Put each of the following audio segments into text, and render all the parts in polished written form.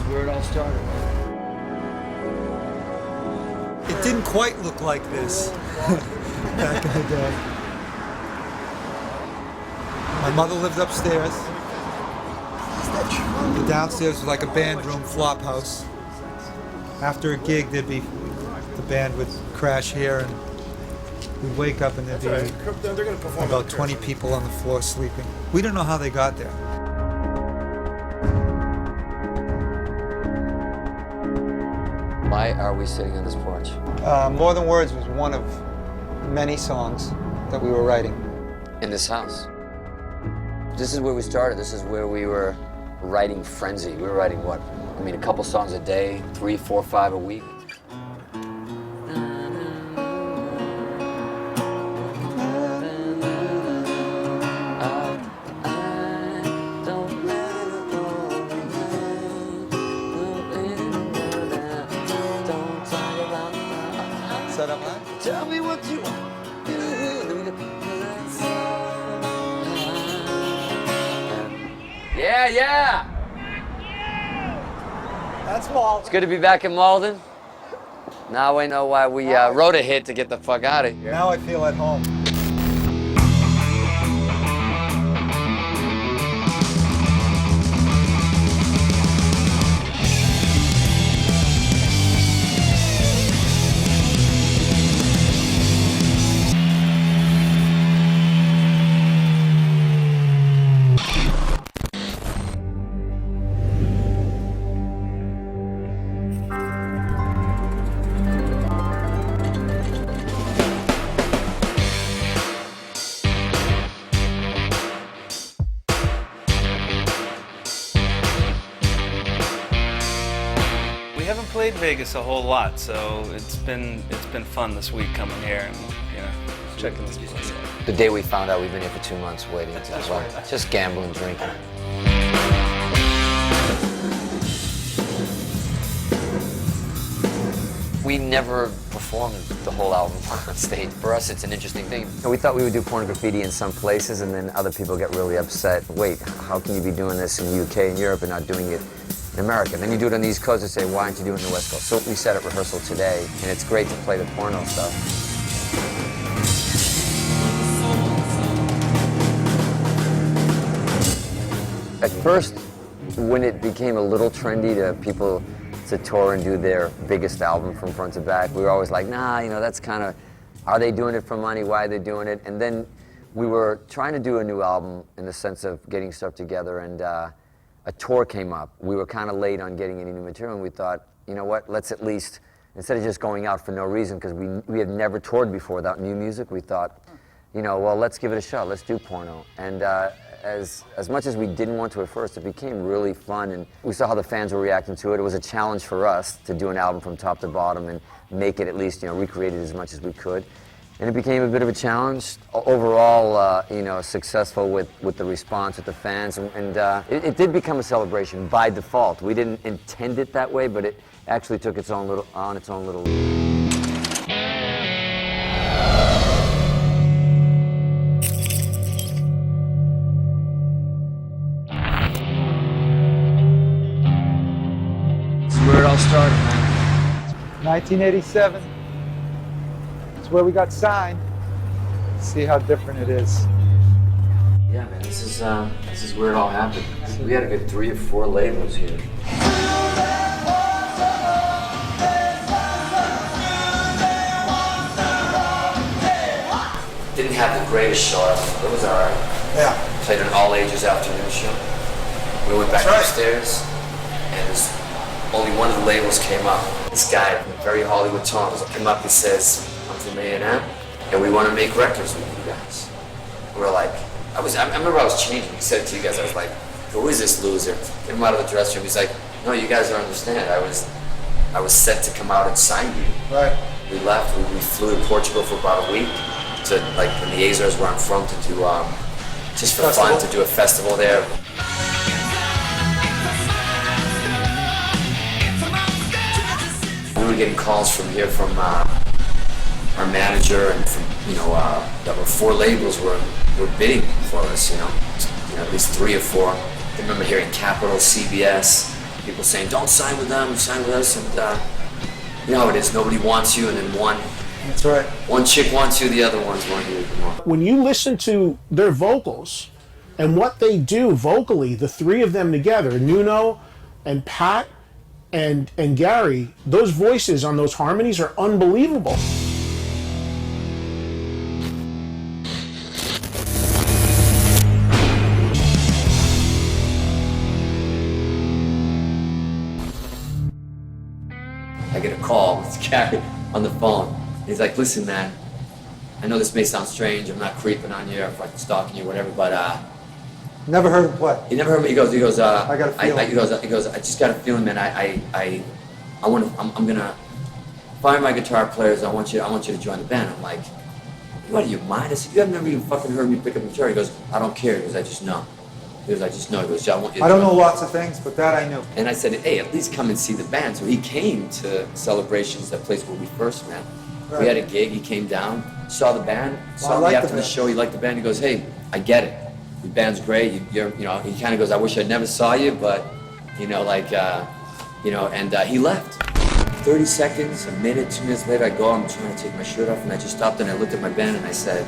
Where it all started. It didn't quite look like this back in the day. My mother lived upstairs. The downstairs was like a band room flop house. After a gig, the band would crash here, and we'd wake up and there'd be about 20 people on the floor sleeping. We don't know how they got there. Why are we sitting on this porch? More Than Words was one of many songs that we were writing. In this house. This is where we started. This is where we were writing frenzy. We were writing what? I mean, a couple songs a day, 3, 4, 5 a week. Tell me what you want. Yeah. That's Malden. It's good to be back in Malden. Now I know why we wrote a hit to get the fuck out of here. Now I feel at home. We haven't played Vegas a whole lot, so it's been fun this week coming here and checking this place out. The day we found out, we've been here for 2 months waiting to just gambling, drinking. We never performed the whole album on stage. For us, it's an interesting thing. We thought we would do Pornograffitti in some places, and then other people get really upset. Wait, how can you be doing this in the UK and Europe and not doing it in America? Then you do it on the East Coast and say, why aren't you doing it in the West Coast? So we set up rehearsal today, and it's great to play the porno stuff. At first, when it became a little trendy to people to tour and do their biggest album from front to back, we were always like, nah, that's kind of, are they doing it for money? Why are they doing it? And then we were trying to do a new album in the sense of getting stuff together, and a tour came up. We were kind of late on getting any new material, and we thought, you know what, let's at least, instead of just going out for no reason, because we had never toured before without new music, we thought, well, let's give it a shot, let's do porno. And as much as we didn't want to at first, it became really fun, and we saw how the fans were reacting to it. It was a challenge for us to do an album from top to bottom and make it at least, recreate it as much as we could. And it became a bit of a challenge. Overall, successful with the response with the fans, and it did become a celebration by default. We didn't intend it that way, but it actually took its own little. Where it all started, man. 1987. It's where we got signed. Let's see how different it is. Yeah, man, this is where it all happened. We had a good 3 or 4 labels here. Didn't have the greatest show. It was all right. Yeah. Played an all-ages afternoon show. We went back upstairs, and only one of the labels came up. This guy, very Hollywood tones, came up and says, "I'm from A&M, and we want to make records with you guys." We were like, I remember I was changing. He said it to you guys, I was like, "Who is this loser?" Get him out of the dressing room. He's like, "No, you guys don't understand. I was set to come out and sign you." Right. We left. We flew to Portugal for about a week to, like, in the Azores where I'm from, to do just for fun, to do a festival there. We were getting calls from here from our manager and from, that were 4 labels were bidding for us, at least 3 or 4. I remember hearing Capitol, CBS, people saying, "Don't sign with them, sign with us." And you know how it is, nobody wants you, and then That's right. one chick wants you, the other ones want you. When you listen to their vocals and what they do vocally, the 3 of them together, Nuno and Pat and Gary, those voices on those harmonies are unbelievable. I get a call, it's Gary on the phone. He's like, "Listen, man, I know this may sound strange, I'm not creeping on you or fucking stalking you or whatever, but Never heard of what? he never heard me." He goes, I got a feeling. He goes, "I just got a feeling, man. I'm gonna find my guitar players. I want you to join the band." I'm like, "You out of your mind?" I said, "You have never even fucking heard me pick up a guitar." He goes, "I don't care." He goes, "I just know." He goes, "I just know." He goes, "I want you to I don't join." know lots of things, but that I knew. And I said, "Hey, at least come and see the band." So he came to Celebrations, that place where we first met. Right. We had a gig. He came down, saw the band, saw liked me after the the band. show. He liked the band. He goes, "Hey, I get it. Your band's great. He kind of goes, "I wish I never saw you, but, and he left. 30 seconds, a minute, 2 minutes later, I go, I'm trying to take my shirt off, and I just stopped and I looked at my band and I said,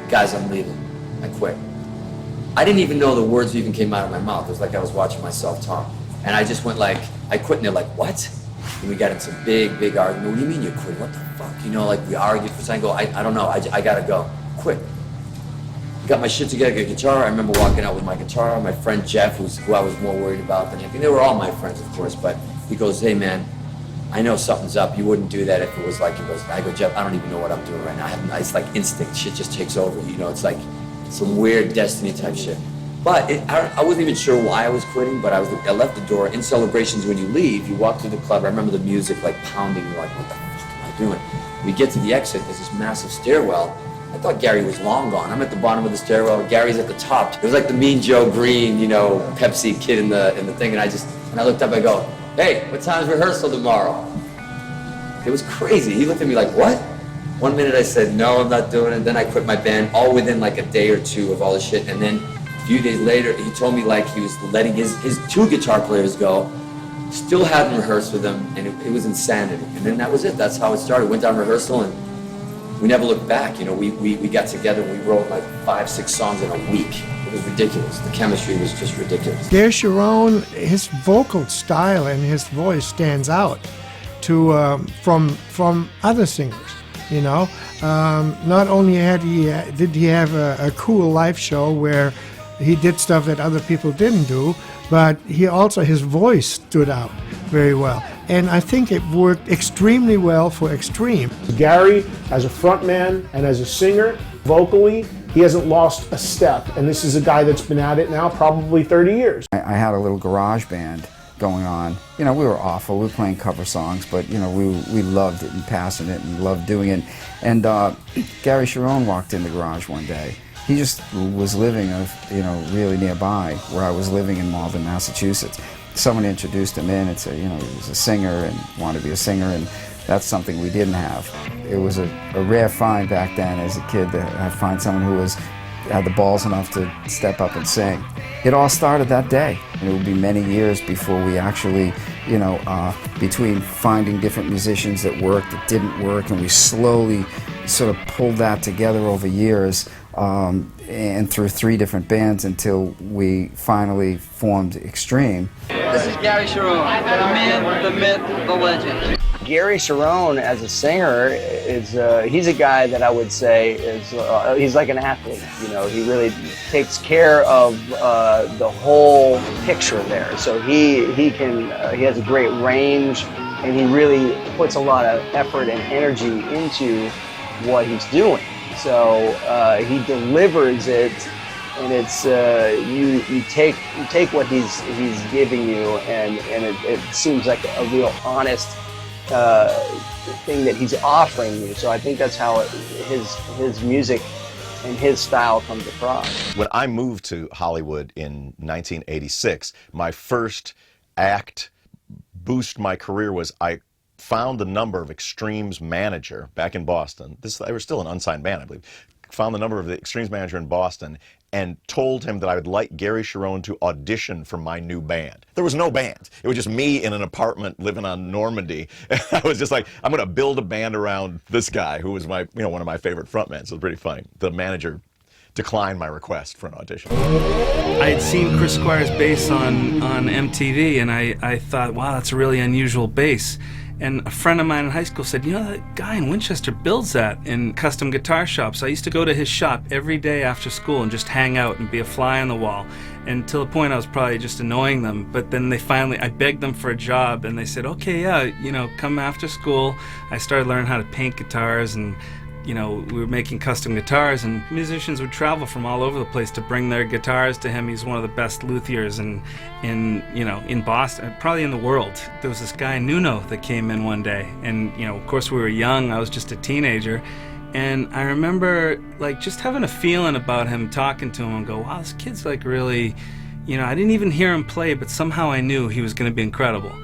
"Guys, I'm leaving. I quit." I didn't even know the words even came out of my mouth. It was like I was watching myself talk. And I just went like, I quit, and they're like, "What?" And we got into big argument. "What do you mean you quit? What the fuck?" We argued for a second. I go, I don't know. I gotta go. Quit. Got my shit together, get a guitar. I remember walking out with my guitar. My friend Jeff, who I was more worried about than anything. They were all my friends, of course, but he goes, "Hey, man, I know something's up. You wouldn't do that if it was like," I go, "Jeff, I don't even know what I'm doing right now. It's like instinct. Shit just takes over. It's like some weird destiny type shit." But I wasn't even sure why I was quitting, but I left the door. In Celebrations, when you leave, you walk through the club. I remember the music like pounding. You're like, "What the fuck am I doing?" We get to the exit. There's this massive stairwell. I thought Gary was long gone. I'm at the bottom of the stairwell. Gary's at the top. It was like the Mean Joe Green, Pepsi kid in the thing. And I looked up. I go, "Hey, what time's rehearsal tomorrow?" It was crazy. He looked at me like, "What?" One minute I said, "No, I'm not doing it." Then I quit my band, all within like a day or 2 of all this shit. And then a few days later, he told me like he was letting his 2 guitar players go. Still hadn't rehearsed with them, and it was insanity. And then that was it. That's how it started. Went down rehearsal, and we never looked back. We got together and we wrote like 5-6 songs in a week. It was ridiculous. The chemistry was just ridiculous. Gary Sharon, his vocal style and his voice stands out from other singers. Not only did he have a cool live show where he did stuff that other people didn't do, but his voice stood out very well. And I think it worked extremely well for Extreme. Gary, as a frontman and as a singer, vocally, he hasn't lost a step. And this is a guy that's been at it now probably 30 years. I had a little garage band going on. We were awful. We were playing cover songs, but we loved it and passionate and loved doing it. And Gary Sharon walked in the garage one day. He just was living, really nearby where I was living in Malden, Massachusetts. Someone introduced him in and said, he was a singer and wanted to be a singer, and that's something we didn't have. It was a rare find back then as a kid to find someone who had the balls enough to step up and sing. It all started that day. And it would be many years before we actually, between finding different musicians that worked, that didn't work, and we slowly sort of pulled that together over years, and through 3 different bands until we finally formed Extreme. This is Gary Sharon, the man, the myth, the legend. Gary Sharon as a singer is he's a guy that I would say is he's like an athlete. You know, he really takes care of the whole picture there. So he has a great range, and he really puts a lot of effort and energy into what he's doing. So he delivers it, and it's you take what he's giving you, and it seems like a real honest thing that he's offering you. So I think that's how his music and his style comes across. When I moved to Hollywood in 1986, my first act boost my career was I found the number of Extreme's manager back in Boston. They were still an unsigned band, I believe. Found the number of the Extreme's manager in Boston and told him that I would like Gary Sharon to audition for my new band. There was no band. It was just me in an apartment living on Normandy. And I was just like, I'm going to build a band around this guy who was my, one of my favorite frontmen. So it was pretty funny. The manager declined my request for an audition. I had seen Chris Squire's bass on MTV, and I thought, wow, that's a really unusual bass. And a friend of mine in high school said, you know, that guy in Winchester builds that in custom guitar shops. I used to go to his shop every day after school and just hang out and be a fly on the wall. And to the point I was probably just annoying them. But then I begged them for a job, and they said, okay, yeah, you know, come after school. I started learning how to paint guitars, and you know, we were making custom guitars, and musicians would travel from all over the place to bring their guitars to him. He's one of the best luthiers in Boston, probably in the world. There was this guy, Nuno, that came in one day, and you know, of course we were young, I was just a teenager, and I remember like just having a feeling about him, talking to him and go, wow, this kid's like really, you know, I didn't even hear him play, but somehow I knew he was gonna be incredible.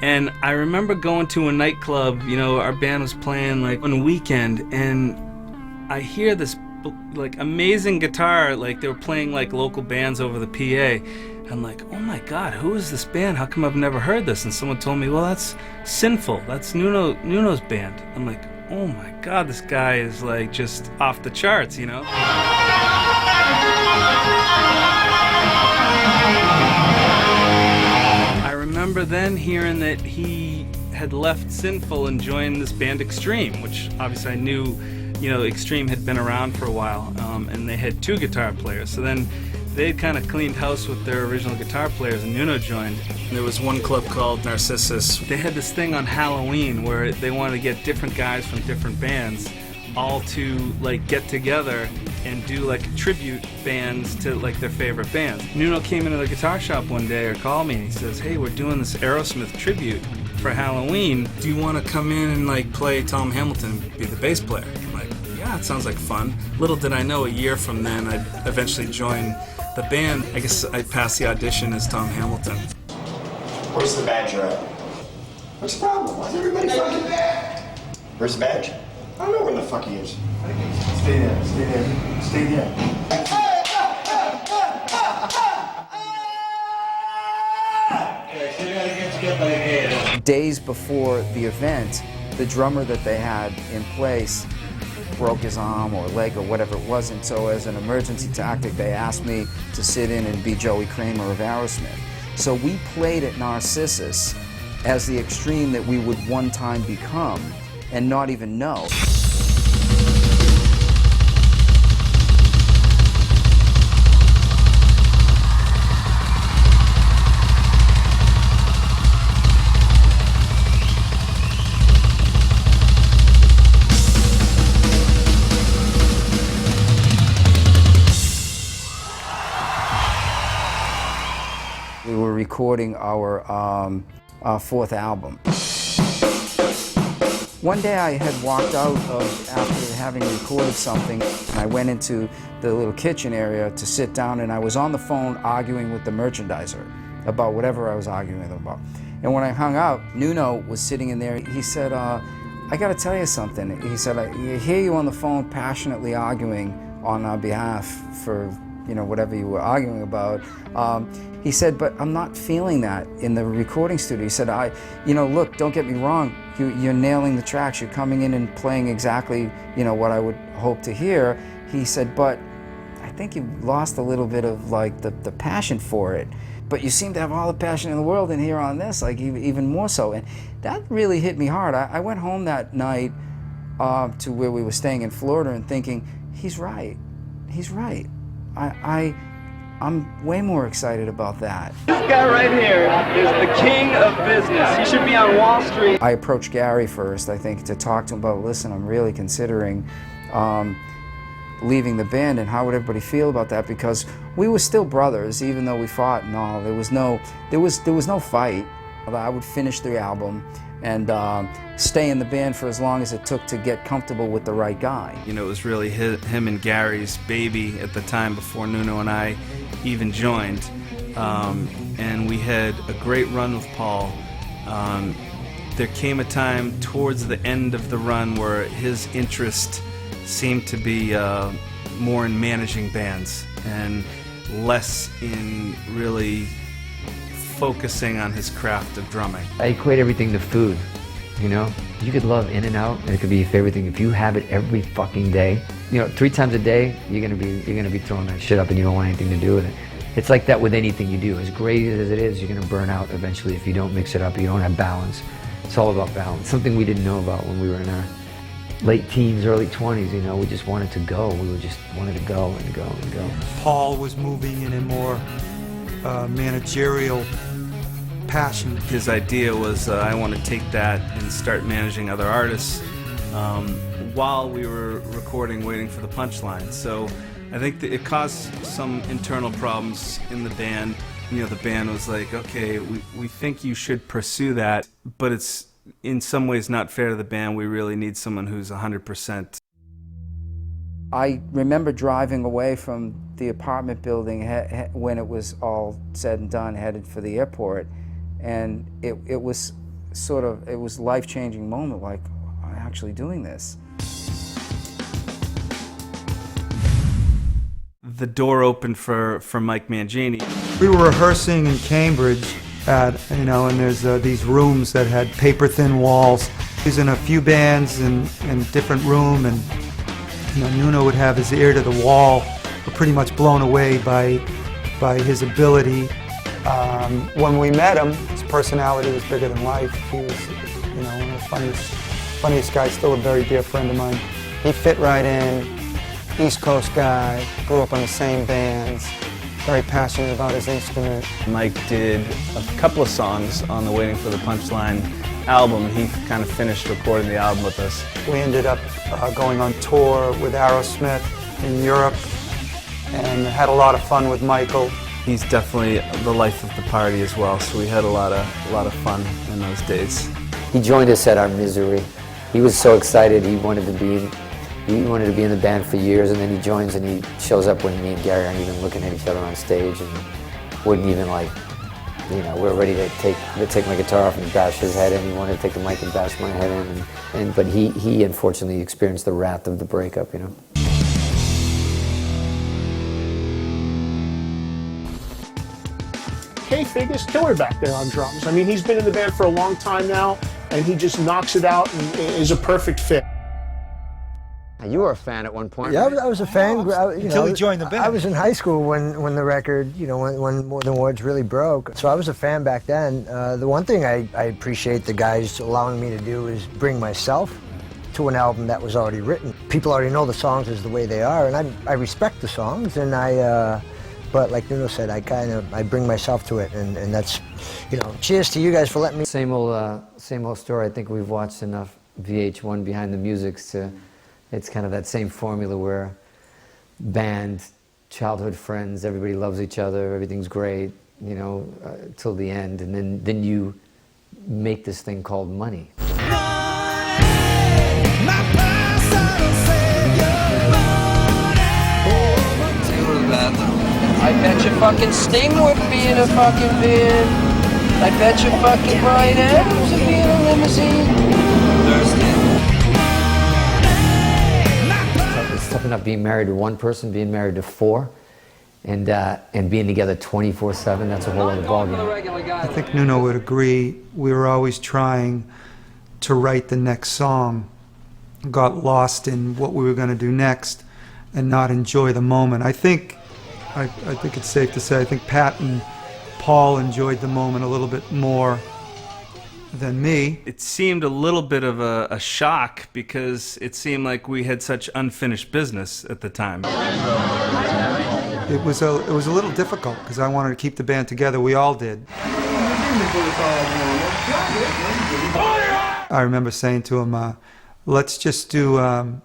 And I remember going to a nightclub, you know, our band was playing like on a weekend, and I hear this like amazing guitar, like they were playing like local bands over the PA. I'm like, oh my God, who is this band? How come I've never heard this? And someone told me, well, that's Sinful. That's Nuno's band. I'm like, oh my God, this guy is like just off the charts, you know? I remember then hearing that he had left Sinful and joined this band Extreme, which obviously I knew, you know, Extreme had been around for a while, and they had 2 guitar players. So then they had kind of cleaned house with their original guitar players, and Nuno joined. There was one club called Narcissus. They had this thing on Halloween where they wanted to get different guys from different bands all to like get together and do like tribute bands to like their favorite bands. Nuno came into the guitar shop one day, or called me, and he says, hey, we're doing this Aerosmith tribute for Halloween. Do you want to come in and like play Tom Hamilton and be the bass player? I'm like, yeah, it sounds like fun. Little did I know, a year from then I'd eventually join the band. I guess I passed the audition as Tom Hamilton. Where's the badge at? What's the problem? Why's everybody fucking there? Where's the badge? I don't know where the fuck he is. Stay there, stay there, stay there. Days before the event, the drummer that they had in place broke his arm or leg or whatever it was, and so as an emergency tactic they asked me to sit in and be Joey Kramer of Aerosmith. So we played at Narcissus as the Extreme that we would one time become and not even know. We were recording our 4th album. One day I had walked out after having recorded something, and I went into the little kitchen area to sit down, and I was on the phone arguing with the merchandiser about whatever I was arguing with him about. And when I hung up, Nuno was sitting in there. He said, I gotta tell you something. He said, I hear you on the phone passionately arguing on our behalf for, you know, whatever you were arguing about. He said, but I'm not feeling that in the recording studio. He said, look, don't get me wrong, you're nailing the tracks, you're coming in and playing exactly, you know, what I would hope to hear. He said, but I think you've lost a little bit of like the passion for it. but you seem to have all the passion in the world in here on this, like even more so. And that really hit me hard. I went home that night to where we were staying in Florida and thinking, he's right. He's right. I'm way more excited about that. This guy right here is the king of business. He should be on Wall Street. I approached Gary first, I think, to talk to him about, listen, I'm really considering leaving the band, and how would everybody feel about that? Because we were still brothers, even though we fought and all. There was no fight. I would finish the album and stay in the band for as long as it took to get comfortable with the right guy. You know, it was really him and Gary's baby at the time before Nuno and I even joined. And we had a great run with Paul. There came a time towards the end of the run where his interest seemed to be more in managing bands and less in really focusing on his craft of drumming. I equate everything to food, you know? You could love In-N-Out, and it could be your favorite thing. If you have it every fucking day, you know, 3 times a day, you're gonna be throwing that shit up and you don't want anything to do with it. It's like that with anything you do. As great as it is, you're gonna burn out eventually if you don't mix it up, you don't have balance. It's all about balance. Something we didn't know about when we were in our late teens, early 20s, you know, we just wanted to go. We just wanted to go and go and go. Paul was moving in a more managerial passion. His idea was I want to take that and start managing other artists while we were recording Waiting for the Punchline. So I think that it caused some internal problems in the band. You know, the band was like, okay, we think you should pursue that, but it's in some ways not fair to the band. We really need someone who's 100%. I remember driving away from the apartment building when it was all said and done, headed for the airport, and it was it was a life-changing moment, like, I'm actually doing this. The door opened for Mike Mangini. We were rehearsing in Cambridge and there's these rooms that had paper-thin walls. He was in a few bands in a different room, and Nuno would have his ear to the wall. We're pretty much blown away by his ability. When we met him, his personality was bigger than life. He was, one of the funniest guys, still a very dear friend of mine. He fit right in, East Coast guy, grew up in the same bands, very passionate about his instrument. Mike did a couple of songs on the Waiting for the Punchline album. He kind of finished recording the album with us. We ended up going on tour with Aerosmith in Europe and had a lot of fun with Michael. He's definitely the life of the party as well, so we had a lot of fun in those days. He joined us at our misery. He was so excited. He wanted to be in the band for years, and then he joins and he shows up when me and Gary aren't even looking at each other on stage and wouldn't even we're ready to take my guitar off and bash his head in. He wanted to take the mic and bash my head in, but he unfortunately experienced the wrath of the breakup, K-Fig is killer back there on drums. I mean, he's been in the band for a long time now, and he just knocks it out and is a perfect fit. You were a fan at one point. Yeah, I was a fan. Until he joined the band. I was in high school when the record, when More Than Words really broke. So I was a fan back then. The one thing I appreciate the guys allowing me to do is bring myself to an album that was already written. People already know the songs as the way they are, and I respect the songs, and but like Nuno said, I bring myself to it, and that's, cheers to you guys for letting me. Same old story. I think we've watched enough VH1 Behind the Musics to. It's kind of that same formula where band, childhood friends, everybody loves each other, everything's great, till the end, and then you make this thing called money. I bet you fucking Sting would be in a fucking band. I bet you fucking Bryan Adams would be in a limousine. It's tough enough being married to one person, being married to 4, and being together 24/7. That's a whole other ballgame. I think Nuno would agree. We were always trying to write the next song, got lost in what we were going to do next, and not enjoy the moment. I think it's safe to say, I think Pat and Paul enjoyed the moment a little bit more than me. It seemed a little bit of a shock because it seemed like we had such unfinished business at the time. It was a little difficult because I wanted to keep the band together. We all did. I remember saying to him, let's just do,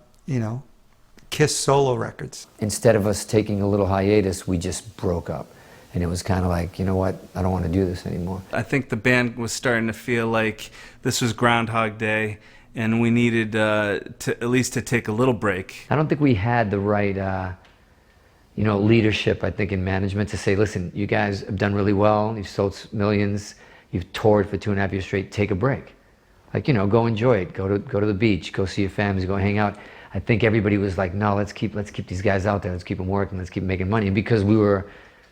Kiss solo records. Instead of us taking a little hiatus, we just broke up. And it was kind of like, you know what, I don't want to do this anymore. I think the band was starting to feel like this was Groundhog Day and we needed at least to take a little break. I don't think we had the right leadership, I think, in management to say, listen, you guys have done really well, you've sold millions, you've toured for 2.5 years straight, take a break. Like, go enjoy it, go to the beach, go see your families, go hang out. I think everybody was like, no, let's keep these guys out there, let's keep them working, let's keep making money. And because we were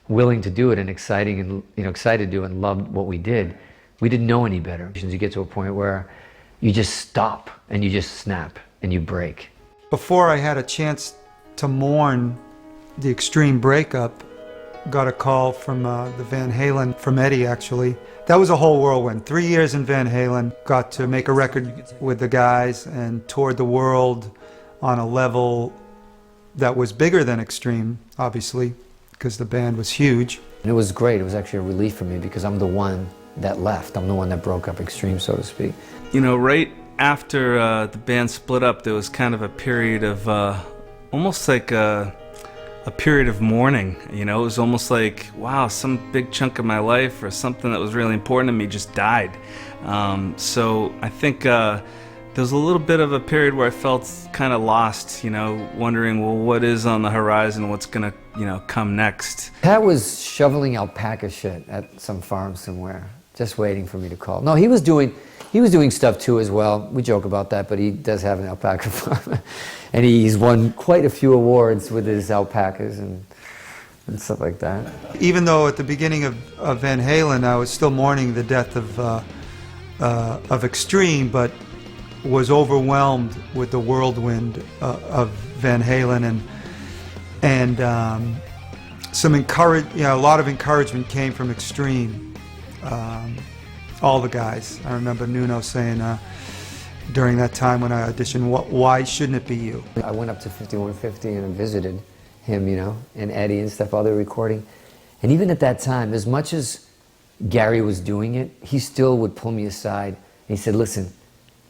willing to do it and excited to do it and loved what we did, we didn't know any better. You get to a point where you just stop and you just snap and you break. Before I had a chance to mourn the extreme breakup, got a call from the Van Halen, from Eddie actually. That was a whole whirlwind. 3 years in Van Halen, got to make a record with the guys and toured the world on a level that was bigger than Extreme, obviously, because the band was huge. And it was great. It was actually a relief for me because I'm the one that left. I'm the one that broke up Extreme, so to speak. Right after the band split up, there was kind of a period of almost like a period of mourning. It was almost like, wow, some big chunk of my life or something that was really important to me just died. So I think there was a little bit of a period where I felt kind of lost, wondering, well, what is on the horizon, what's gonna, come next. Pat was shoveling alpaca shit at some farm somewhere, just waiting for me to call. No, he was doing stuff too as well. We joke about that, but he does have an alpaca farm. And he's won quite a few awards with his alpacas and stuff like that. Even though at the beginning of Van Halen, I was still mourning the death of Extreme, but was overwhelmed with the whirlwind of Van Halen, and a lot of encouragement came from Extreme. All the guys. I remember Nuno saying during that time when I auditioned, why shouldn't it be you? I went up to 5150 and visited him, and Eddie and stuff while they were recording. And even at that time, as much as Gary was doing it, he still would pull me aside and he said, listen,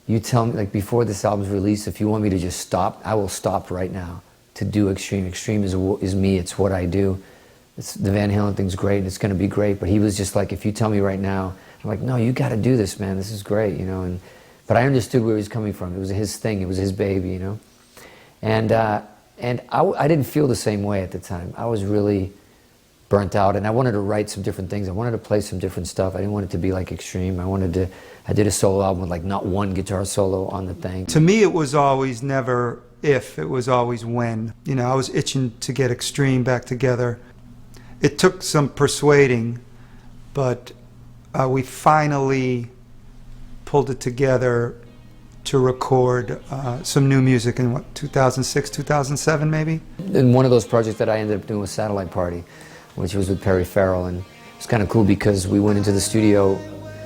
you tell me, like before this album's released, if you want me to just stop, I will stop right now to do Extreme. Extreme is me, it's what I do. The Van Halen thing's great, and it's going to be great, but he was just like, if you tell me right now, I'm like, no, you got to do this, man, this is great, but I understood where he was coming from. It was his thing, it was his baby, And I didn't feel the same way at the time. I was really burnt out, and I wanted to write some different things. I wanted to play some different stuff. I didn't want it to be like Extreme. I did a solo album with like not one guitar solo on the thing. To me, it was always never if, it was always when. I was itching to get Extreme back together. It took some persuading, but we finally pulled it together to record some new music in 2006, 2007 maybe? And one of those projects that I ended up doing was Satellite Party, which was with Perry Farrell, and it's kind of cool because we went into the studio,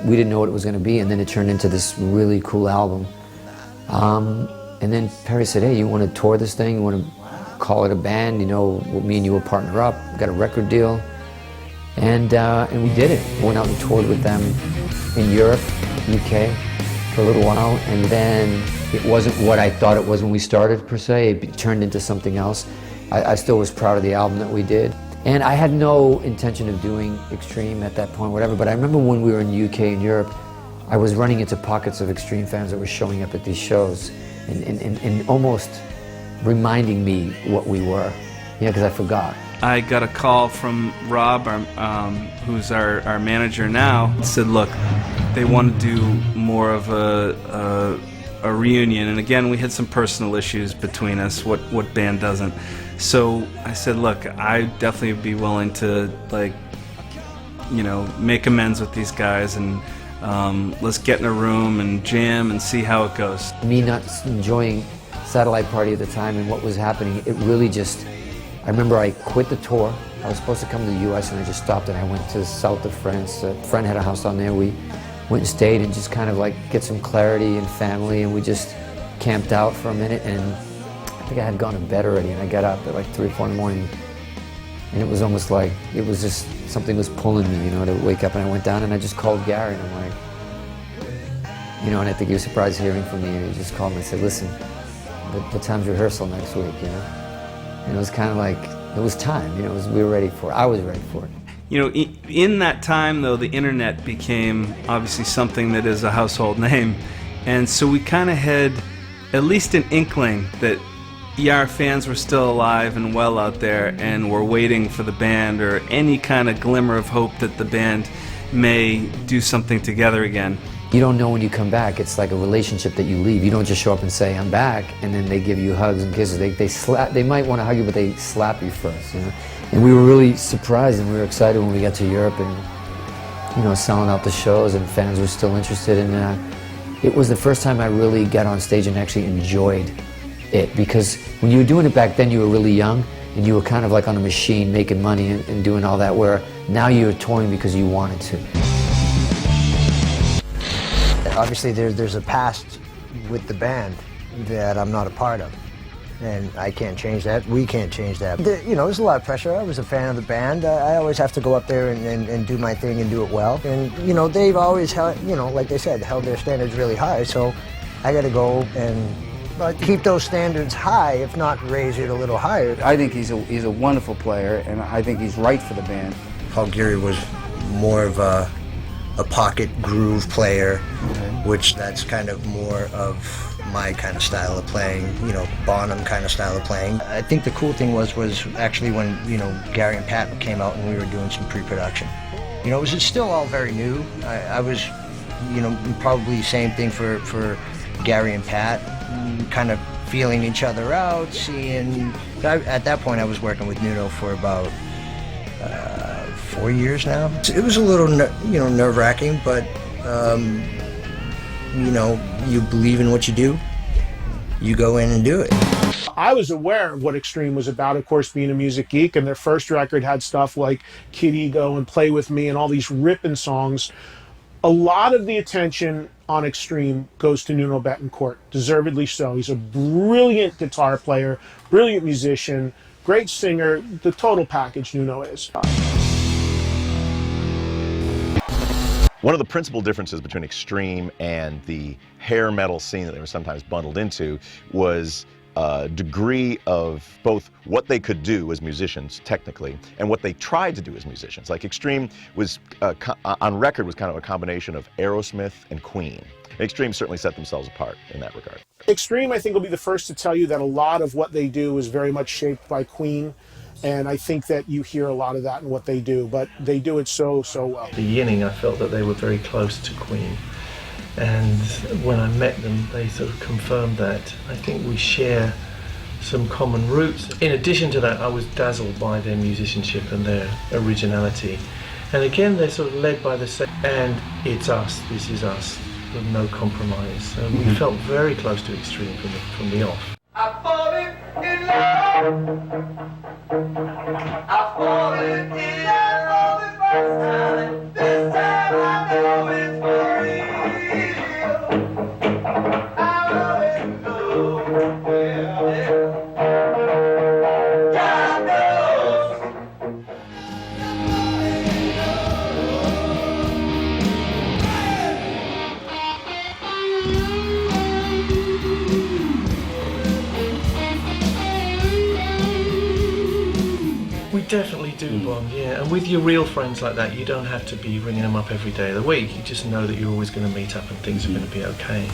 we didn't know what it was going to be, and then it turned into this really cool album. And then Perry said, hey, you want to tour this thing? You want to call it a band? Me and you will partner up, we got a record deal. And we did it. We went out and toured with them in Europe, UK, for a little while, and then it wasn't what I thought it was when we started, per se. It turned into something else. I still was proud of the album that we did. And I had no intention of doing Extreme at that point, whatever, but I remember when we were in the UK and Europe, I was running into pockets of Extreme fans that were showing up at these shows and almost reminding me what we were, because I forgot. I got a call from Rob, who's our manager now, said, look, they want to do more of a reunion. And again, we had some personal issues between us, what band doesn't. So I said, look, I definitely would be willing to, make amends with these guys, and let's get in a room and jam and see how it goes. Me not enjoying Satellite Party at the time and what was happening, it really just, I remember I quit the tour, I was supposed to come to the U.S. and I just stopped and I went to the south of France. A friend had a house down there. We went and stayed and just kind of like get some clarity and family, and we just camped out for a minute, and I think I had gone to bed already, and I got up at like 3 or 4 in the morning, and it was almost like, it was just, something was pulling me, you know, to wake up, and I went down and I just called Gary, and I'm like, you know, and I think he was surprised hearing from me, and he just called me and said, listen, what time's rehearsal next week, you know? And it was kind of like, it was time, you know, we were ready for it. I was ready for it. You know, in that time, though, the internet became obviously something that is a household name. And so we kind of had at least an inkling that, yeah, our fans were still alive and well out there and were waiting for the band, or any kind of glimmer of hope that the band may do something together again. You don't know when you come back. It's like a relationship that you leave. You don't just show up and say, I'm back, and then they give you hugs and kisses. They might want to hug you, but they slap you first, you know? And we were really surprised, and we were excited when we got to Europe and, you know, selling out the shows, and fans were still interested. And it was the first time I really got on stage and actually enjoyed it, because when you were doing it back then, you were really young, and you were kind of like on a machine making money and doing all that, where now you're touring because you wanted to. Obviously, there's a past with the band that I'm not a part of, and I can't change that. We can't change that. You know, there's a lot of pressure. I was a fan of the band. I always have to go up there and do my thing and do it well. And, you know, they've always held, you know, like they said, held their standards really high, so I got to go and keep those standards high, if not raise it a little higher. I think he's a wonderful player, and I think he's right for the band. Paul Geary was more of a pocket groove player, which that's kind of more of my kind of style of playing, you know, Bonham kind of style of playing. I think the cool thing was actually when, you know, Gary and Pat came out and we were doing some pre-production. You know, it was still all very new. I was, you know, probably same thing for Gary and Pat, kind of feeling each other out, seeing. At that point I was working with Nuno for about 4 years now. It was a little, you know, nerve-wracking, but, you know, you believe in what you do, you go in and do it. I was aware of what Extreme was about, of course, being a music geek, and their first record had stuff like Kid Ego and Play With Me and all these ripping songs. A lot of the attention on Extreme goes to Nuno Bettencourt, deservedly so. He's a brilliant guitar player, brilliant musician, great singer, the total package Nuno is. One of the principal differences between Extreme and the hair metal scene that they were sometimes bundled into was a degree of both what they could do as musicians technically and what they tried to do as musicians. Like Extreme was, on record, was kind of a combination of Aerosmith and Queen. Extreme certainly set themselves apart in that regard. Extreme, I think, will be the first to tell you that a lot of what they do is very much shaped by Queen. And I think that you hear a lot of that in what they do, but they do it so well. At the beginning, I felt that they were very close to Queen. And when I met them, they sort of confirmed that. I think we share some common roots. In addition to that, I was dazzled by their musicianship and their originality. And again, they're sort of led by the same, and it's us, this is us, with no compromise. So we felt very close to Extreme from the off. I've fallen in love. I've fallen in love for the first time. This time I know it's for real. I'm in love. Yeah. God knows. We definitely do bond, yeah. And with your real friends like that, you don't have to be ringing them up every day of the week. You just know that you're always going to meet up and things are going to be okay.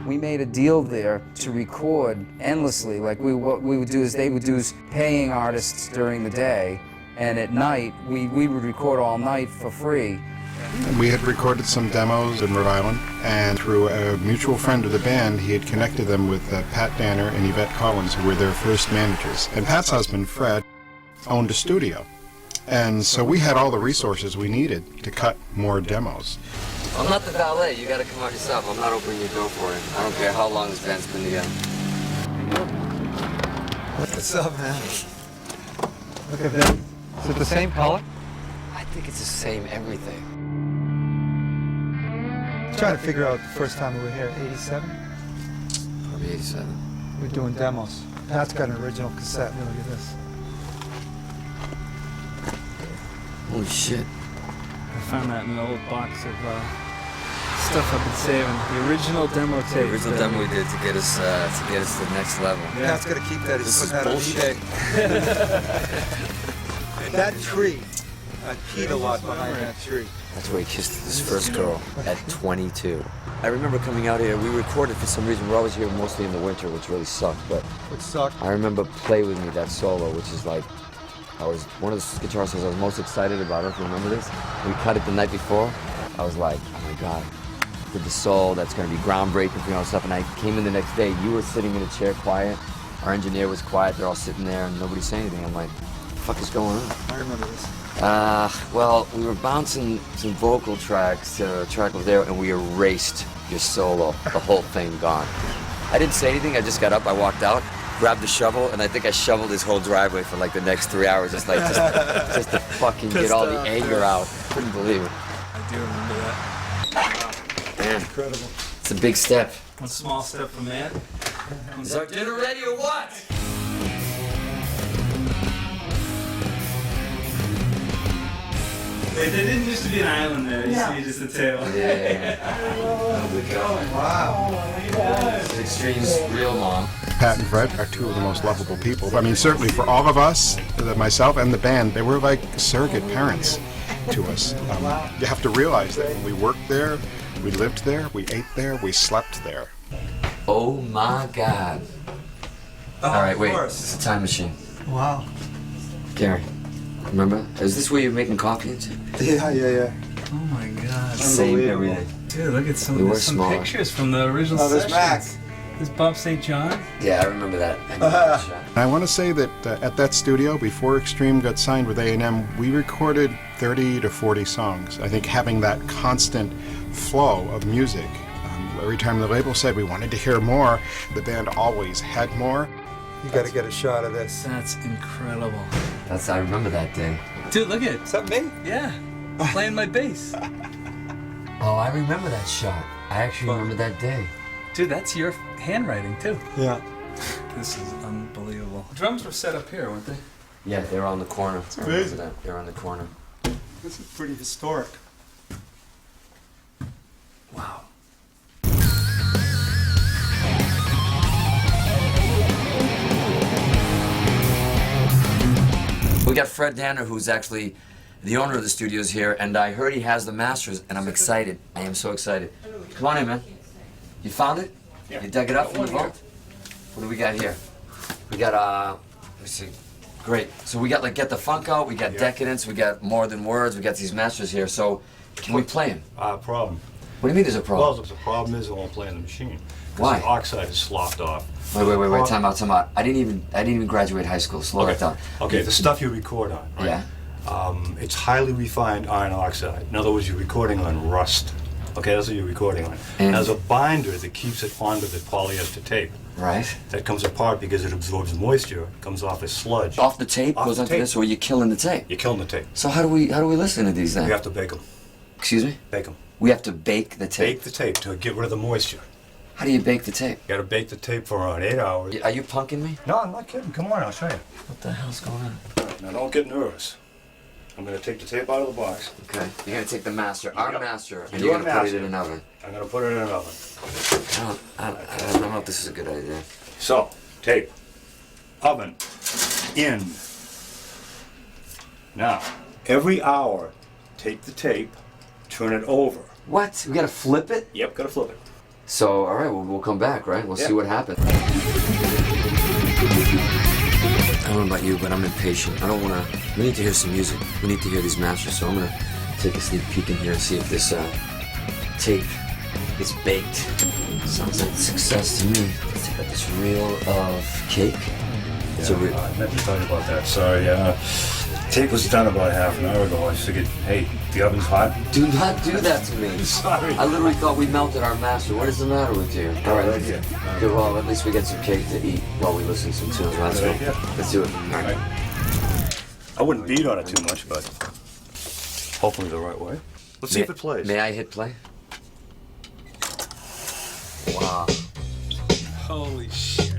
We made a deal there to record endlessly. Like what we would do is they would do paying artists during the day, and at night we would record all night for free. We had recorded some demos in Rhode Island, and through a mutual friend of the band, he had connected them with Pat Danner and Yvette Collins, who were their first managers. And Pat's husband, Fred, owned a studio. And so we had all the resources we needed to cut more demos. I'm not the valet. You gotta come out yourself. I'm not opening your door for you. I don't care how long this band's been together. What's up, man? Look at this. Is it the same color? I think it's the same everything. Trying to figure out the first time we were here, 87? Probably 87. We're doing demos. Pat's got an original cassette. Look at this. Holy shit. I found that in an old box of stuff I've been saving. The original demo tape. The original demo we did to get us to the next level. Yeah. Pat's gonna keep that. He's This is putting that on bullshit. eBay. That tree. I peed a lot behind that tree. That's where he kissed his first girl at 22. I remember coming out here. We recorded for some reason. We're always here mostly in the winter, which really sucked. But Which sucked. I remember "Play With Me," that solo, which is like, I was one of the guitar solos I was most excited about. I don't know if you remember this. We cut it the night before. I was like, oh my God, with the soul, that's going to be groundbreaking for all stuff. And I came in the next day. You were sitting in a chair, quiet. Our engineer was quiet. They're all sitting there, and nobody saying anything. I'm like, what the fuck is going on? I remember this. Well, we were bouncing some vocal tracks to a track over there, and we erased your solo. The whole thing gone. I didn't say anything. I just got up. I walked out, grabbed the shovel, and I think I shoveled his whole driveway for like the next 3 hours, just to fucking get all the anger out. Couldn't believe it. I do remember that. Man, incredible. It's a big step. One small step for man. Is our dinner ready or what? Wait, there didn't used to be an island there. You see just a tail. Yeah. Wow. Extreme's real mom. Pat and Fred are two of the most lovable people. I mean, certainly for all of us, myself and the band, they were like surrogate parents to us. You have to realize that when we worked there, we lived there, we ate there, we slept there. Oh my God. All right, wait. It's a time machine. Wow. Gary, remember? Is this where you're making coffee and shit? Yeah. Oh my God. Same everything. Dude, look at some, We were there's some smaller. pictures from the original Oh, there's sessions. Max. There's Bob St. John. Yeah, I remember that. I remember that shot. I want to say that at that studio, before Extreme got signed with A&M, we recorded 30 to 40 songs. I think having that constant flow of music. Every time the label said we wanted to hear more, the band always had more. You got to get a shot of this. That's incredible. I remember that day. Dude, look at it. Is that me? Yeah. Playing my bass. Oh, I remember that shot. I actually remember that day. Dude, that's your handwriting too. Yeah. This is unbelievable. Drums were set up here, weren't they? Yeah, they were on the corner. I remember crazy. that. They were on the corner. This is pretty historic. Wow. We got Fred Danner, who's actually the owner of the studios here, and I heard he has the masters, and I'm excited. I am so excited. Come on in, man. You found it? Yeah. You dug it up from the vault? What do we got here? We got, let me see. Great. So we got, like, Get the Funk Out, we got Decadence, we got More Than Words, we got these masters here. So, can we play them? Problem. What do you mean there's a problem? Well, the problem is it won't play on the machine. 'Cause Why? The oxide is sloughed off. Wait, time out. I didn't even graduate high school. Slow that down. Okay, the stuff you record on, right? Yeah. It's highly refined iron oxide. In other words, you're recording on rust. Okay, that's what you're recording on. And there's a binder that keeps it onto the polyester tape. Right. That comes apart because it absorbs moisture. It comes off as sludge. Off the tape Off goes the onto tape. this, or you're killing the tape. You're killing the tape. So how do we listen to these then? You have to bake them. Excuse me? Bake them. We have to bake the tape. Bake the tape to get rid of the moisture. How do you bake the tape? You gotta bake the tape for around 8 hours. Are you punking me? No, I'm not kidding. Come on, I'll show you. What the hell's going on? Now don't get nervous. I'm gonna take the tape out of the box. Okay. You're gonna take the master, our master, and Your you're gonna put it master. in an oven. I'm gonna put it in an oven. I don't know if this is a good idea. So, tape, oven, in. Now, every hour, take the tape, turn it over. What? We gotta flip it? Yep, gotta flip it. So, all right, we'll come back, right? We'll see what happens. I don't know about you, but I'm impatient. I don't wanna. We need to hear some music. We need to hear these masters. So I'm gonna take a sneak peek in here and see if this tape is baked. Sounds like success to me. Let's take out this reel of cake. It's a I meant to tell you about that. Sorry. Tape was done about half an hour ago. I figured, hey, the oven's hot. Do not do that to me. Sorry. I literally thought we melted our master. What is the matter with you? All right, let's good. Well, at least we get some cake to eat while we listen to some tunes. Let's go. Let's do it. All right. I wouldn't beat on it too much, but hopefully the right way. Let's see if it plays. May I hit play? Wow. Holy shit.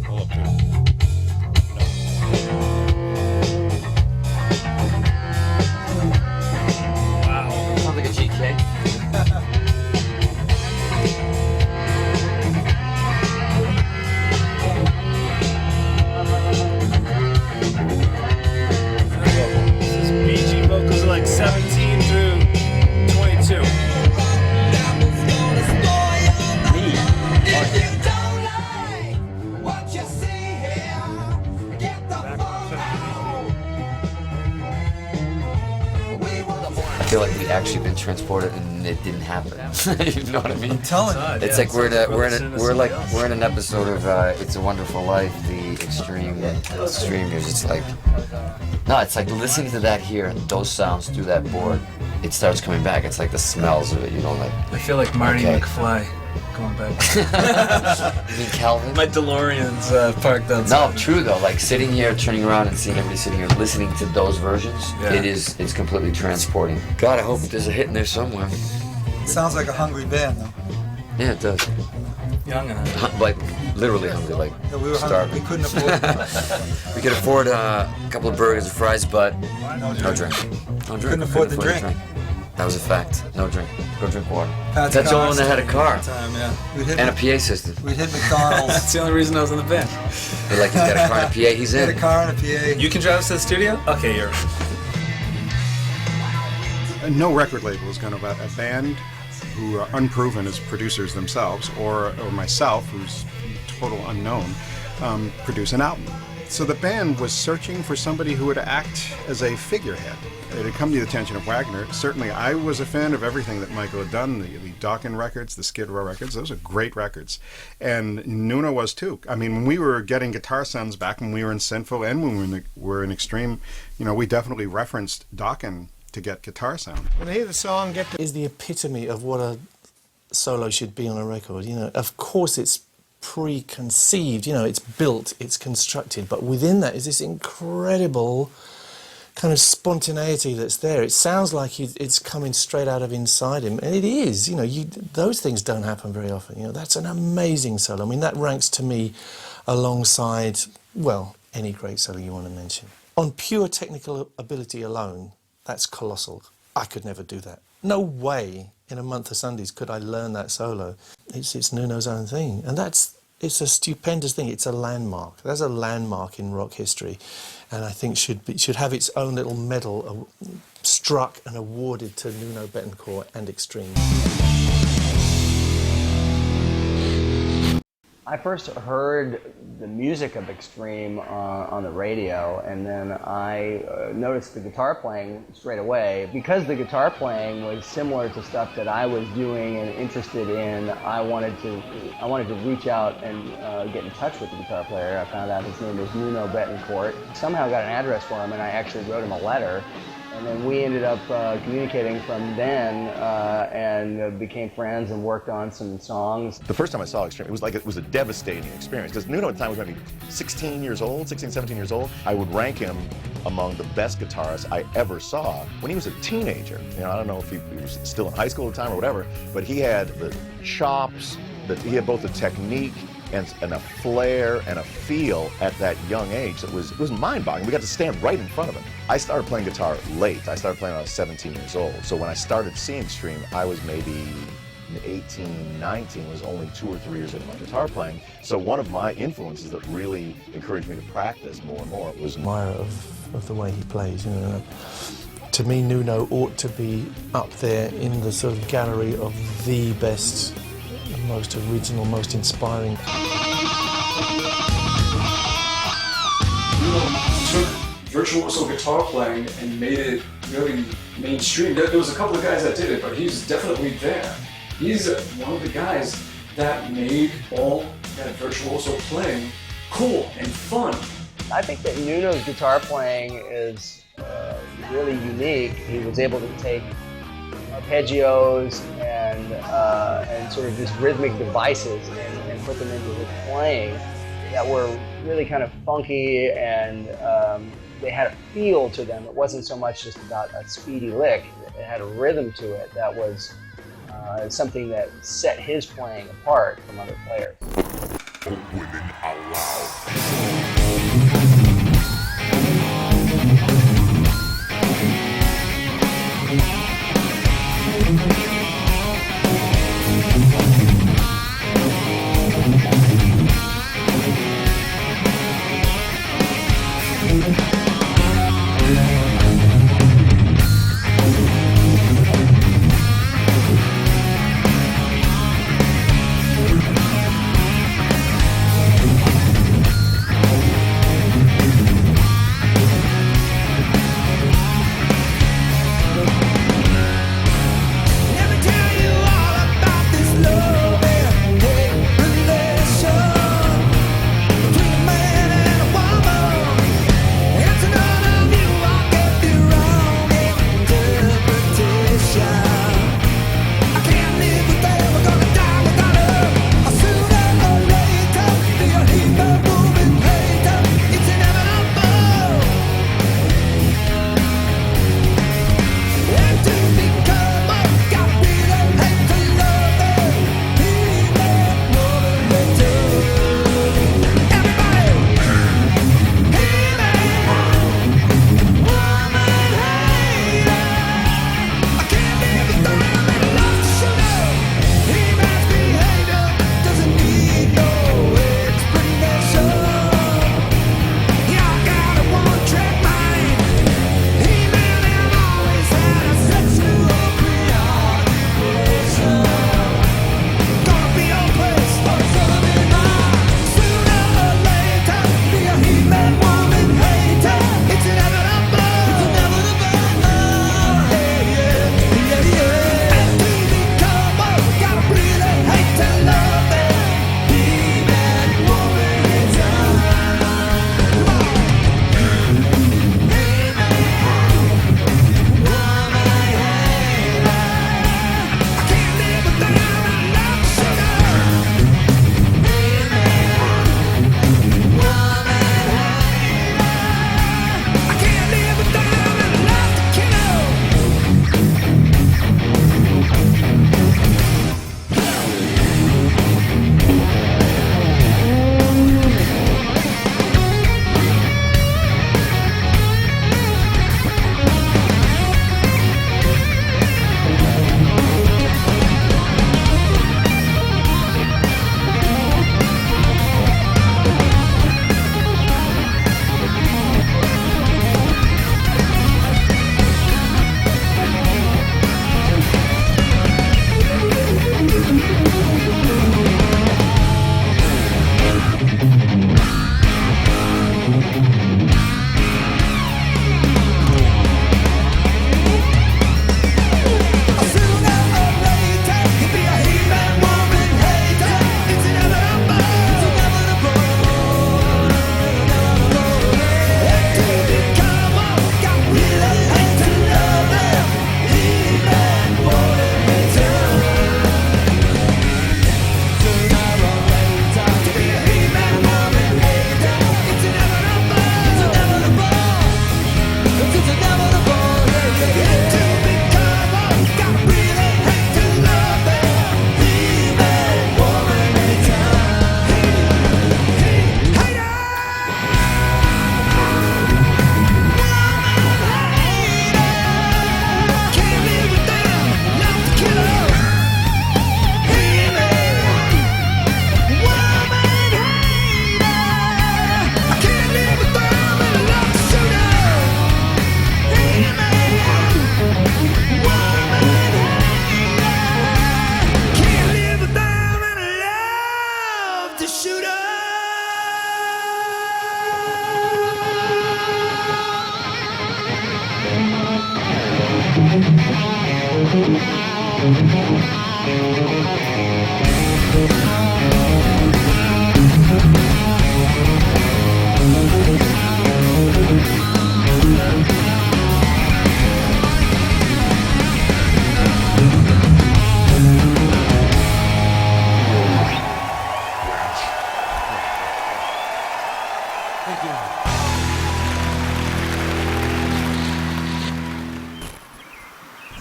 Oh, Wow. Sounds like a GK. This is BG vocals like 17 through 22. I feel like we actually been transported and it didn't happen. You know what I mean? I'm telling you. It's like we're in an episode of It's a Wonderful Life, the extreme years. It's like it's like listening to that here, those sounds through that board. It starts coming back. It's like the smells of it, you know, like. I feel like Marty McFly going back. You mean Calvin? My DeLorean's parked outside. No, true though. Like sitting here, turning around and seeing everybody sitting here, listening to those versions, Yeah. it's completely transporting. God, I hope there's a hit in there somewhere. Sounds like a hungry band, though. Yeah, it does. Young and hungry. Like literally hungry, like Yeah, we were starving. hungry. We couldn't afford. We could afford a couple of burgers and fries, but No no drink. No drink. Couldn't afford the drink. That was a fact. No drink. Go drink water. Pat's That's the only one cars. that had a car Time, yeah. We'd hit, and a PA system. we'd hit McDonald's. That's the only reason I was in the band. They're like, he's got a car and a PA. He's He had in. a car and a PA. You can drive us to the studio? Okay, you're. No record label is going to let a band who are unproven as producers themselves, or myself, who's total unknown, produce an album. So the band was searching for somebody who would act as a figurehead. It had come to the attention of Wagner. Certainly, I was a fan of everything that Michael had done, the Dokken records, the Skid Row records. Those are great records. And Nuno was too. I mean, when we were getting guitar sounds back when we were in Sinful and when we were in Extreme, we definitely referenced Dokken to get guitar sound. When I hear the song, is the epitome of what a solo should be on a record. Of course it's preconceived, it's built, it's constructed, but within that is this incredible kind of spontaneity that's there. It sounds like it's coming straight out of inside him, and it is. Those things don't happen very often. That's an amazing solo. I mean, that ranks to me alongside, well, any great solo you want to mention. On pure technical ability alone, that's colossal. I could never do that. No way in a month of Sundays could I learn that solo. It's Nuno's own thing, and it's a stupendous thing. It's a landmark. That's a landmark in rock history, and I think should have its own little medal struck and awarded to Nuno Bettencourt and Extreme. I first heard the music of Extreme on the radio, and then I noticed the guitar playing straight away. Because the guitar playing was similar to stuff that I was doing and interested in, I wanted to reach out and get in touch with the guitar player. I found out his name was Nuno Bettencourt. Somehow got an address for him, and I actually wrote him a letter. And then we ended up communicating from then and became friends and worked on some songs. The first time I saw Extreme, it was a devastating experience because Nuno at the time was maybe 16, 17 years old. I would rank him among the best guitarists I ever saw when he was a teenager. I don't know if he was still in high school at the time or whatever, but he had the chops, he had both the technique and a flair and a feel at that young age that was mind-boggling. We got to stand right in front of him. I started playing guitar late. I started playing when I was 17 years old. So when I started seeing Extreme, I was maybe 18, 19, was only 2 or 3 years into my guitar playing. So one of my influences that really encouraged me to practice more and more was admirer of the way he plays. To me, Nuno ought to be up there in the sort of gallery of the best, most original, most inspiring. Took virtuoso guitar playing and made it really mainstream. There was a couple of guys that did it, but he's definitely there. He's one of the guys that made all that virtuoso playing cool and fun. I think that Nuno's guitar playing is really unique. He was able to take arpeggios and sort of just rhythmic devices and put them into his playing that were really kind of funky, and they had a feel to them. It wasn't so much just about a speedy lick. It had a rhythm to it that was something that set his playing apart from other players. Women out loud.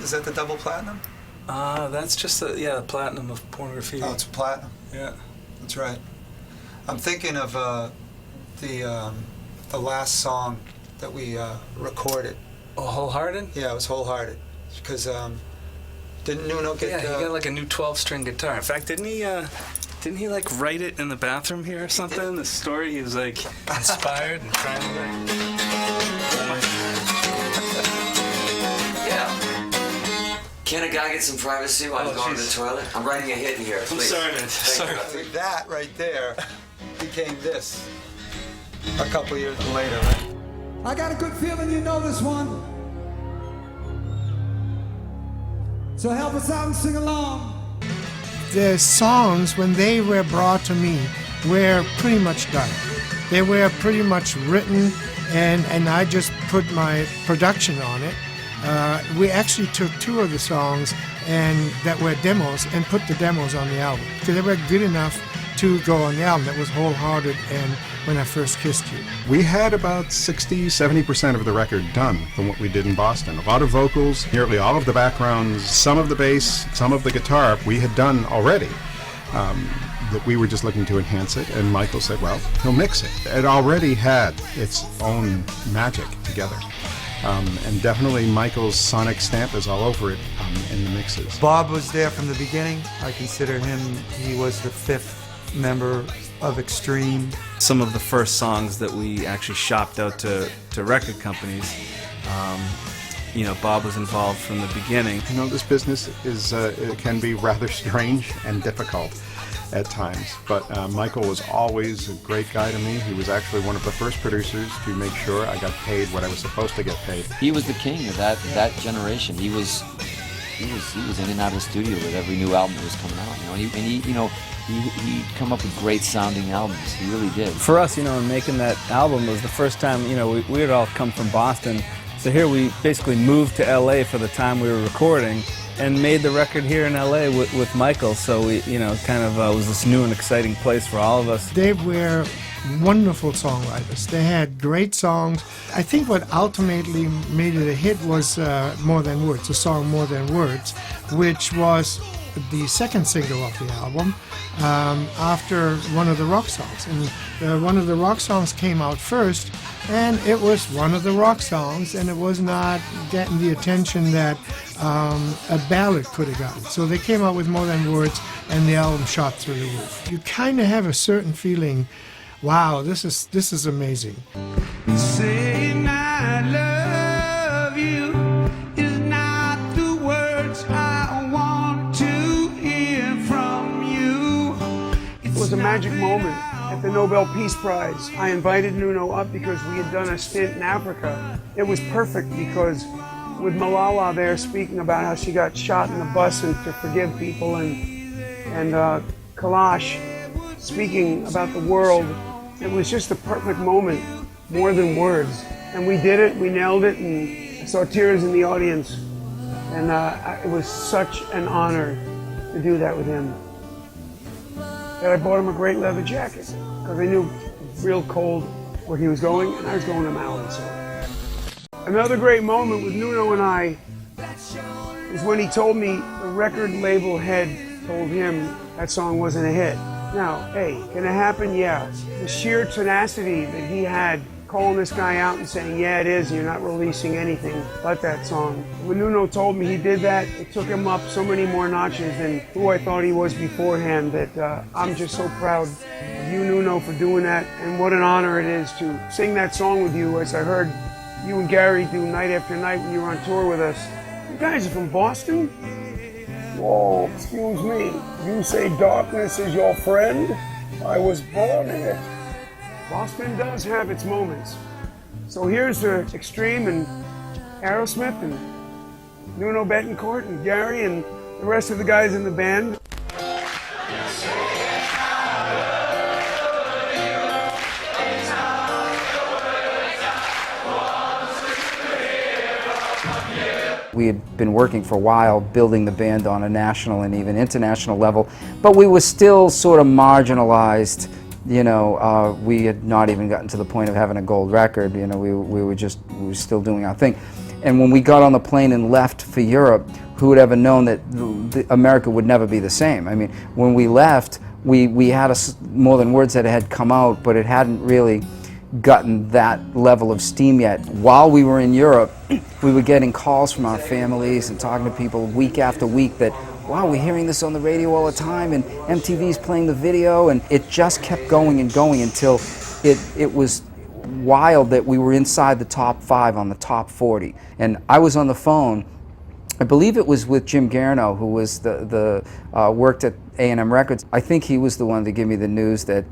Is that the double platinum? That's just the platinum of Pornograffitti. Oh, it's platinum. Yeah. That's right. I'm thinking of the last song that we recorded. Oh, Wholehearted? Yeah, it was Wholehearted. Because didn't Nuno get? Yeah, he got like a new 12-string guitar. In fact, didn't he like write it in the bathroom here or something? The story, he was like inspired and trying to like. Yeah. Can a guy get some privacy while he's going to the toilet? I'm writing a hit here. I'm sorry, man. Sorry. That right there became this a couple years later, right? I got a good feeling you know this one. So help us out and sing along. The songs, when they were brought to me, were pretty much done. They were pretty much written, and I just put my production on it. We actually took 2 of the songs that were demos and put the demos on the album because they were good enough to go on the album. That was Wholehearted and When I First Kissed You. We had about 60-70% of the record done from what we did in Boston. A lot of vocals, nearly all of the backgrounds, some of the bass, some of the guitar we had done already. That we were just looking to enhance it, and Michael said, well, he'll mix it. It already had its own magic together. And definitely Michael's sonic stamp is all over it in the mixes. Bob was there from the beginning. I consider him, he was the 5th member of Extreme. Some of the first songs that we actually shopped out to record companies, Bob was involved from the beginning. You know, this business it can be rather strange and difficult at times, but Michael was always a great guy to me. He was actually one of the first producers to make sure I got paid what I was supposed to get paid. He was the king of that generation. He was in and out of the studio with every new album that was coming out. He'd come up with great sounding albums. He really did. For us, in making that album, it was the first time, we had all come from Boston. So here we basically moved to LA for the time we were recording and made the record here in LA with Michael. So we, was this new and exciting place for all of us. They were wonderful songwriters. They had great songs. I think what ultimately made it a hit was More Than Words, the song More Than Words, which was the second single of the album after one of the rock songs. And one of the rock songs came out first, and it was one of the rock songs, and it was not getting the attention that a ballad could have gotten. So they came out with More Than Words, and the album shot through the roof. You kind of have a certain feeling, wow, this is amazing. Saying I love you is not the words I want to hear from you. It was a magic moment at the Nobel Peace Prize. I invited Nuno up because we had done a stint in Africa. It was perfect because with Malala there speaking about how she got shot in the bus and to forgive people, and Kalash speaking about the world, it was just a perfect moment, More Than Words. And we did it, we nailed it, and I saw tears in the audience. And it was such an honor to do that with him. And I bought him a great leather jacket, because I knew real cold where he was going, and I was going to Maui. So. Another great moment with Nuno and I is when he told me the record label head told him that song wasn't a hit. Now, hey, can it happen? Yeah. The sheer tenacity that he had calling this guy out and saying, yeah, it is, you're not releasing anything but that song. When Nuno told me he did that, it took him up so many more notches than who I thought he was beforehand that I'm just so proud of you, Nuno, for doing that. And what an honor it is to sing that song with you, as I heard you and Gary do night after night when you were on tour with us. You guys are from Boston? Whoa, excuse me. You say darkness is your friend? I was born in it. Boston does have its moments. So here's the Extreme and Aerosmith and Nuno Bettencourt and Gary and the rest of the guys in the band. We had been working for a while building the band on a national and even international level, but we were still sort of marginalized. We had not even gotten to the point of having a gold record. We were still doing our thing. And when we got on the plane and left for Europe, who would ever known that America would never be the same? I mean, when we left, we had More Than Words that had come out, but it hadn't really gotten that level of steam yet. While we were in Europe, we were getting calls from our families and talking to people week after week that, wow, we're hearing this on the radio all the time, and MTV's playing the video, and it just kept going and going until it was wild that we were inside the top 5 on the top 40. And I was on the phone, I believe it was with Jim Garno, who was worked at A&M Records. I think he was the one to give me the news that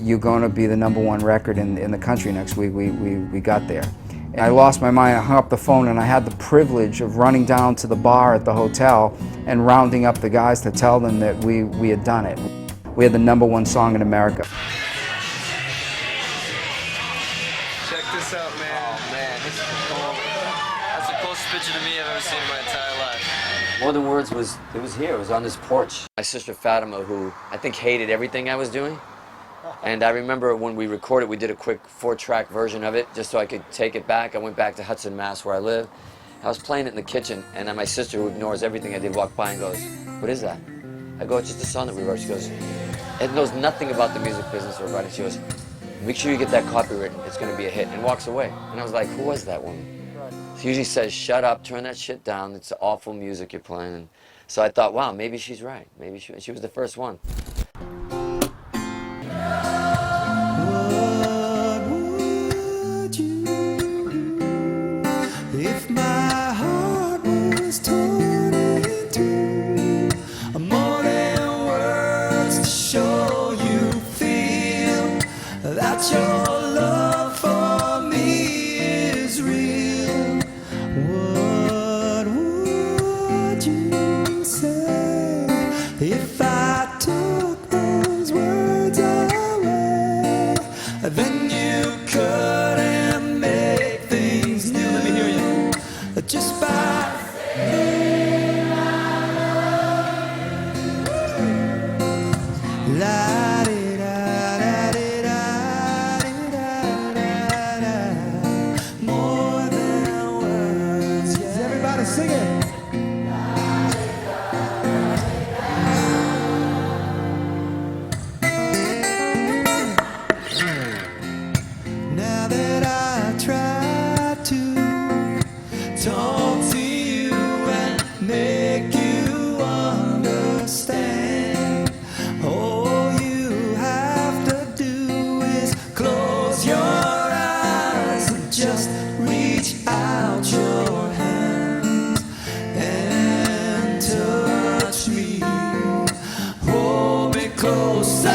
you're going to be the #1 record in the country next week. We got there. And I lost my mind. I hung up the phone, and I had the privilege of running down to the bar at the hotel and rounding up the guys to tell them that we had done it. We had the #1 song in America. Check this out, man. Oh, man, this is cool. That's the closest picture to me I've ever seen in my entire life. More Than Words was here. It was on this porch. My sister Fatima, who I think hated everything I was doing. And I remember when we recorded, we did a quick 4-track version of it just so I could take it back. I went back to Hudson, Mass, where I live. I was playing it in the kitchen, and then my sister, who ignores everything I did, walked by and goes, "What is that?" I go, "It's just a song that we wrote." She goes, "It knows nothing about the music business or about it." She goes, "Make sure you get that copywritten. It's going to be a hit," and walks away. And I was like, who was that woman? She usually says, "Shut up, turn that shit down. It's awful music you're playing." And so I thought, wow, maybe she's right. Maybe she was the first one. If my heart was torn in two, more than words to show you feel that your love for me is real, what would you say if I took those words away? Then you couldn't make things new. Let me hear you. Just by la di da da di da di da da. More than words. Yeah. Everybody sing it. Now that I try to talk to you and make you understand, all you have to do is close your eyes and just reach out your hands and touch me, hold me close.